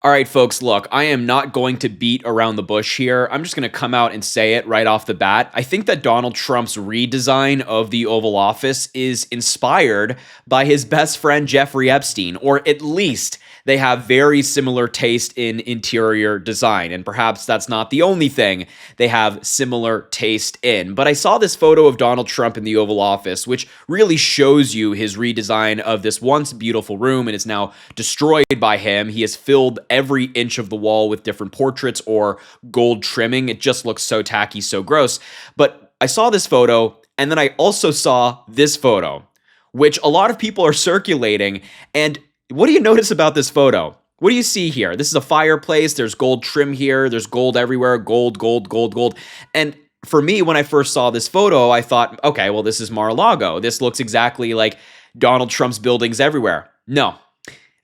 All right, folks, look, I am not going to beat around the bush here. I'm just going to come out and say it right off the bat. I think that Donald Trump's redesign of the Oval Office is inspired by his best friend, Jeffrey Epstein, or at least they have very similar taste in interior design. And perhaps that's not the only thing they have similar taste in. But I saw this photo of Donald Trump in the Oval Office, which really shows you his redesign of this once beautiful room, and it's now destroyed by him. He has filled every inch of the wall with different portraits or gold trimming. It just looks so tacky, so gross. But I saw this photo, and then I also saw this photo, which a lot of people are circulating. And what do you notice about this photo? What do you see here? This is a fireplace. There's gold trim here. There's gold everywhere. Gold, gold, gold, gold. And for me, when I first saw this photo, I thought, okay, well, this is Mar-a-Lago. This looks exactly like Donald Trump's buildings everywhere. No,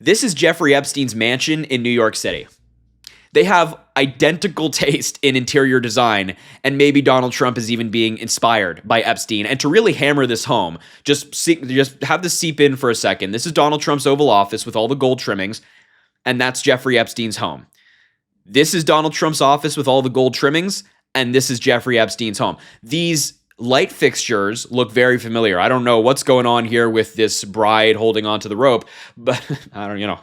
this is Jeffrey Epstein's mansion in New York City. They have identical taste in interior design, and maybe Donald Trump is even being inspired by Epstein. And to really hammer this home, just have this seep in for a second. This is Donald Trump's Oval Office with all the gold trimmings, and that's Jeffrey Epstein's home. This is Donald Trump's office with all the gold trimmings, and this is Jeffrey Epstein's home. These light fixtures look very familiar. I don't know what's going on here with this bride holding onto the rope, but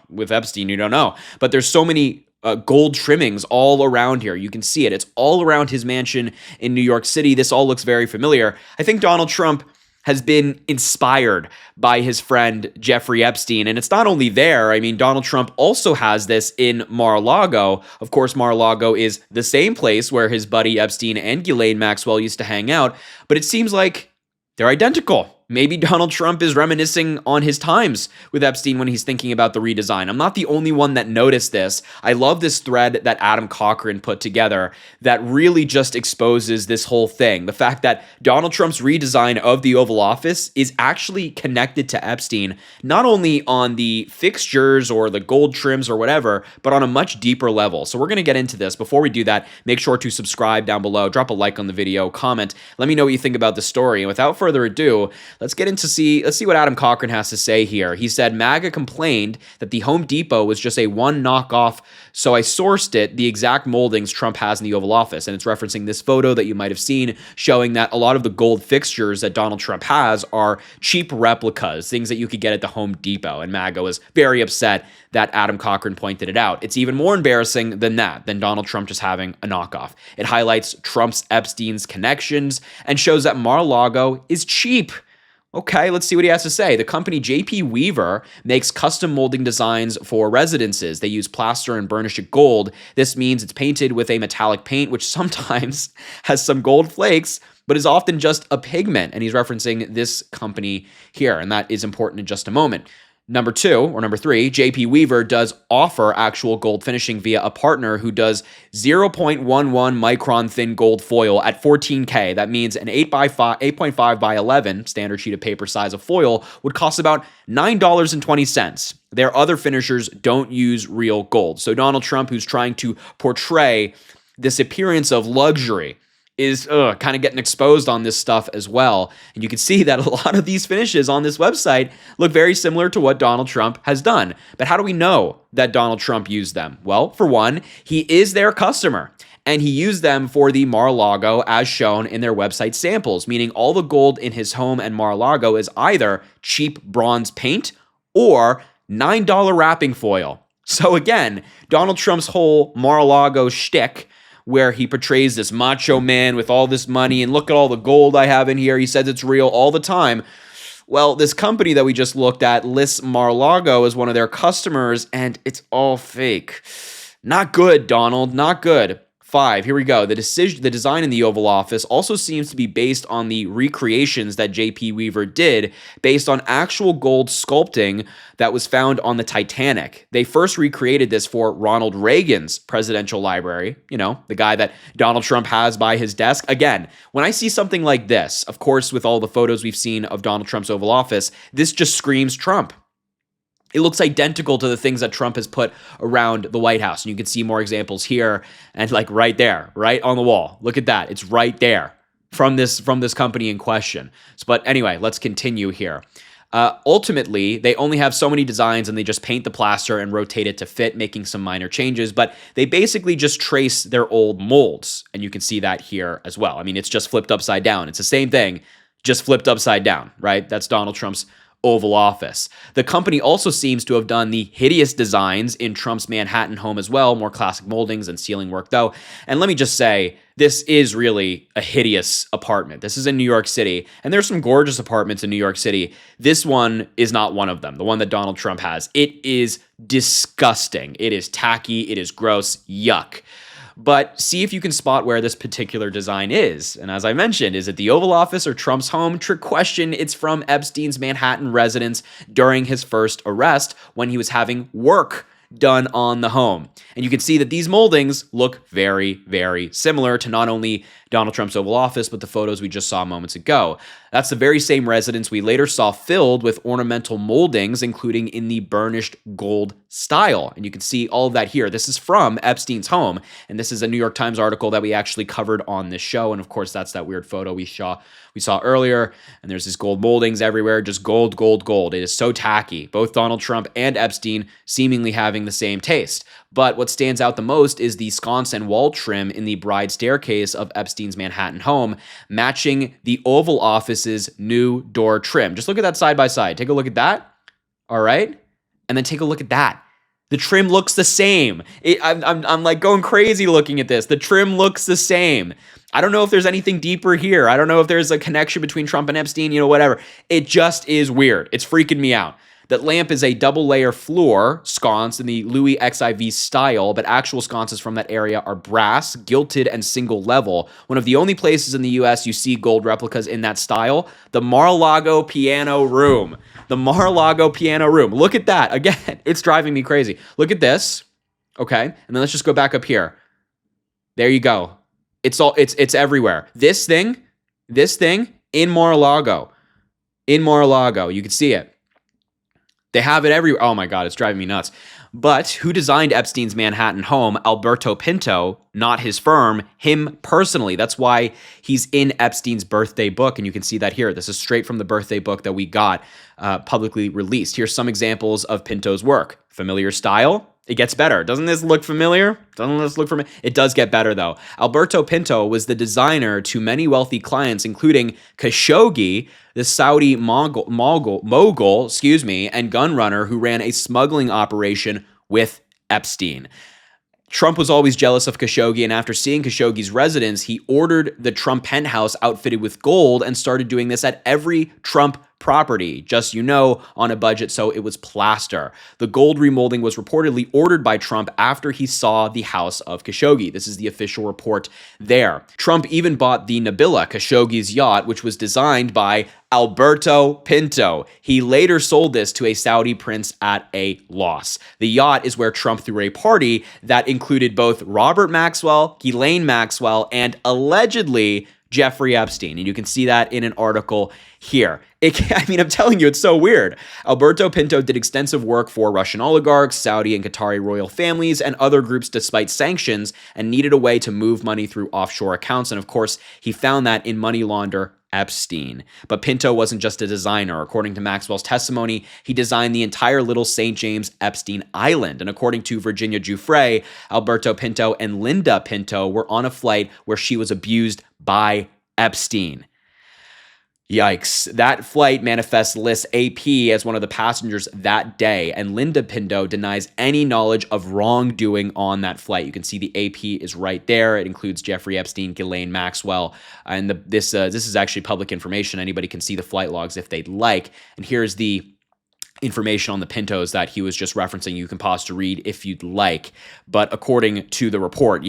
with Epstein, you don't know. But there's so many gold trimmings all around here. You can see it. It's all around his mansion in New York City. This all looks very familiar. I think Donald Trump has been inspired by his friend Jeffrey Epstein. And it's not only there. I mean, Donald Trump also has this in Mar-a-Lago. Of course, Mar-a-Lago is the same place where his buddy Epstein and Ghislaine Maxwell used to hang out. But it seems like they're identical. Maybe Donald Trump is reminiscing on his times with Epstein when he's thinking about the redesign. I'm not the only one that noticed this. I love this thread that Adam Cochran put together that really just exposes this whole thing. The fact that Donald Trump's redesign of the Oval Office is actually connected to Epstein, not only on the fixtures or the gold trims or whatever, but on a much deeper level. So we're going to get into this. Before we do that, make sure to subscribe down below, drop a like on the video, comment, let me know what you think about the story. And without further ado, let's see what Adam Cochran has to say here. He said, MAGA complained that the Home Depot was just a one knockoff, so I sourced it, the exact moldings Trump has in the Oval Office. And it's referencing this photo that you might have seen showing that a lot of the gold fixtures that Donald Trump has are cheap replicas, things that you could get at the Home Depot. And MAGA was very upset that Adam Cochran pointed it out. It's even more embarrassing than that, than Donald Trump just having a knockoff. It highlights Trump's Epstein's connections and shows that Mar-a-Lago is cheap. Okay, let's see what he has to say. The company JP Weaver makes custom molding designs for residences. They use plaster and burnish it gold. This means it's painted with a metallic paint, which sometimes has some gold flakes, but is often just a pigment. And he's referencing this company here, and that is important in just a moment. Number three, JP Weaver does offer actual gold finishing via a partner who does 0.11 micron thin gold foil at 14K. That means an 8.5 by 11 standard sheet of paper size of foil would cost about $9.20. Their other finishers don't use real gold. So Donald Trump, who's trying to portray this appearance of luxury, is kind of getting exposed on this stuff as well. And you can see that a lot of these finishes on this website look very similar to what Donald Trump has done. But how do we know that Donald Trump used them? Well, for one, he is their customer, and he used them for the Mar-a-Lago as shown in their website samples, meaning all the gold in his home and Mar-a-Lago is either cheap bronze paint or $9 wrapping foil. So again, Donald Trump's whole Mar-a-Lago shtick, where he portrays this macho man with all this money and look at all the gold I have in here. He says it's real all the time. Well, this company that we just looked at lists Mar-a-Lago as one of their customers, and it's all fake. Not good, Donald, not good. 5, here we go. The design in the Oval Office also seems to be based on the recreations that JP Weaver did based on actual gold sculpting that was found on the Titanic. They first recreated this for Ronald Reagan's presidential library, the guy that Donald Trump has by his desk. Again, when I see something like this, of course, with all the photos we've seen of Donald Trump's Oval Office, this just screams Trump. It looks identical to the things that Trump has put around the White House. And you can see more examples here and like right there, right on the wall. Look at that. It's right there from this company in question. But anyway, let's continue here. Ultimately, they only have so many designs and they just paint the plaster and rotate it to fit, making some minor changes. But they basically just trace their old molds. And you can see that here as well. I mean, it's just flipped upside down. It's the same thing, just flipped upside down, right? That's Donald Trump's Oval Office. The company also seems to have done the hideous designs in Trump's Manhattan home as well, more classic moldings and ceiling work though. And let me just say, this is really a hideous apartment. This is in New York City, and there's some gorgeous apartments in New York City. This one is not one of them, the one that Donald Trump has. It is disgusting. It is tacky. It is gross. Yuck. But see if you can spot where this particular design is. And as I mentioned, is it the Oval Office or Trump's home? Trick question. It's from Epstein's Manhattan residence during his first arrest when he was having work done on the home. And you can see that these moldings look very, very similar to not only Donald Trump's Oval Office, but the photos we just saw moments ago. That's the very same residence we later saw filled with ornamental moldings, including in the burnished gold style. And you can see all of that here. This is from Epstein's home. And this is a New York Times article that we actually covered on this show. And of course, that's that weird photo we saw earlier. And there's these gold moldings everywhere, just gold, gold, gold. It is so tacky. Both Donald Trump and Epstein seemingly having the same taste. But what stands out the most is the sconce and wall trim in the bride staircase of Epstein's Manhattan home, matching the Oval Office's new door trim. Just look at that side by side. Take a look at that. All right. And then take a look at that. The trim looks the same. I'm like going crazy looking at this. The trim looks the same. I don't know if there's anything deeper here. I don't know if there's a connection between Trump and Epstein, whatever. It just is weird. It's freaking me out. That lamp is a double layer floor sconce in the Louis XIV style, but actual sconces from that area are brass, gilded, and single level. One of the only places in the US you see gold replicas in that style, the Mar-a-Lago piano room. The Mar-a-Lago piano room. Look at that. Again, it's driving me crazy. Look at this. Okay. And then let's just go back up here. There you go. It's everywhere. This thing in Mar-a-Lago. In Mar-a-Lago. You can see it. They have it everywhere. Oh my God, it's driving me nuts. But who designed Epstein's Manhattan home? Alberto Pinto, not his firm, him personally. That's why he's in Epstein's birthday book. And you can see that here. This is straight from the birthday book that we got publicly released. Here's some examples of Pinto's work. Familiar style. It gets better. Doesn't this look familiar? Doesn't this look familiar? It does get better, though. Alberto Pinto was the designer to many wealthy clients, including Khashoggi, the Saudi mogul, and gun runner who ran a smuggling operation with Epstein. Trump was always jealous of Khashoggi, and after seeing Khashoggi's residence, he ordered the Trump penthouse outfitted with gold and started doing this at every Trump property, just on a budget, so it was plaster. The gold remolding was reportedly ordered by Trump after he saw the house of Khashoggi. This is the official report there. Trump even bought the Nabila, Khashoggi's yacht, which was designed by Alberto Pinto. He later sold this to a Saudi prince at a loss. The yacht is where Trump threw a party that included both Robert Maxwell, Ghislaine Maxwell, and allegedly Jeffrey Epstein. And you can see that in an article here. I'm telling you, it's so weird. Alberto Pinto did extensive work for Russian oligarchs, Saudi and Qatari royal families, and other groups despite sanctions, and needed a way to move money through offshore accounts. And of course, he found that in money launderer Epstein. But Pinto wasn't just a designer. According to Maxwell's testimony, he designed the entire Little St. James Epstein Island. And according to Virginia Giuffre, Alberto Pinto and Linda Pinto were on a flight where she was abused by Epstein. Yikes. That flight manifests lists AP as one of the passengers that day, and Linda Pinto denies any knowledge of wrongdoing on that flight. You can see the AP is right there. It includes Jeffrey Epstein, Ghislaine Maxwell, and this is actually public information. Anybody can see the flight logs if they'd like. And here's the information on the Pintos that he was just referencing. You can pause to read if you'd like. But according to the report,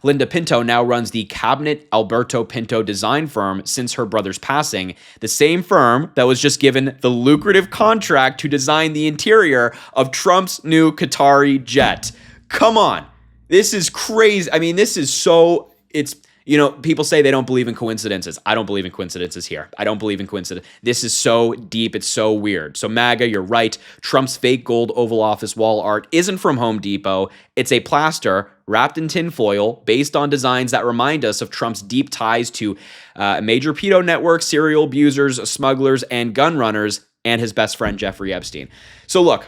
Linda Pinto now runs the Cabinet Alberto Pinto design firm since her brother's passing, the same firm that was just given the lucrative contract to design the interior of Trump's new Qatari jet. Come on. This is crazy. This is so, people say they don't believe in coincidences. I don't believe in coincidences here. I don't believe in coincidence. This is so deep. It's so weird. So MAGA, you're right. Trump's fake gold Oval Office wall art isn't from Home Depot. It's a plaster wrapped in tinfoil based on designs that remind us of Trump's deep ties to major pedo networks, serial abusers, smugglers, and gun runners. and his best friend, Jeffrey Epstein. So look,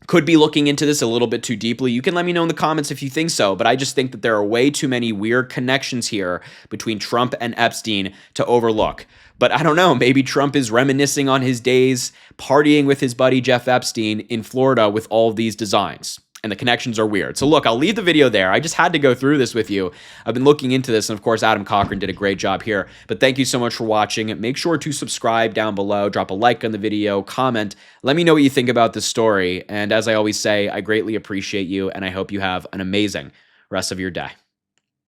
could be looking into this a little bit too deeply. You can let me know in the comments if you think so, but I just think that there are way too many weird connections here between Trump and Epstein to overlook. But I don't know, maybe Trump is reminiscing on his days partying with his buddy Jeff Epstein in Florida with all of these designs. And the connections are weird. So look, I'll leave the video there. I just had to go through this with you. I've been looking into this, and of course, Adam Cochran did a great job here. But thank you so much for watching. Make sure to subscribe down below, drop a like on the video, comment. Let me know what you think about this story. And as I always say, I greatly appreciate you, and I hope you have an amazing rest of your day.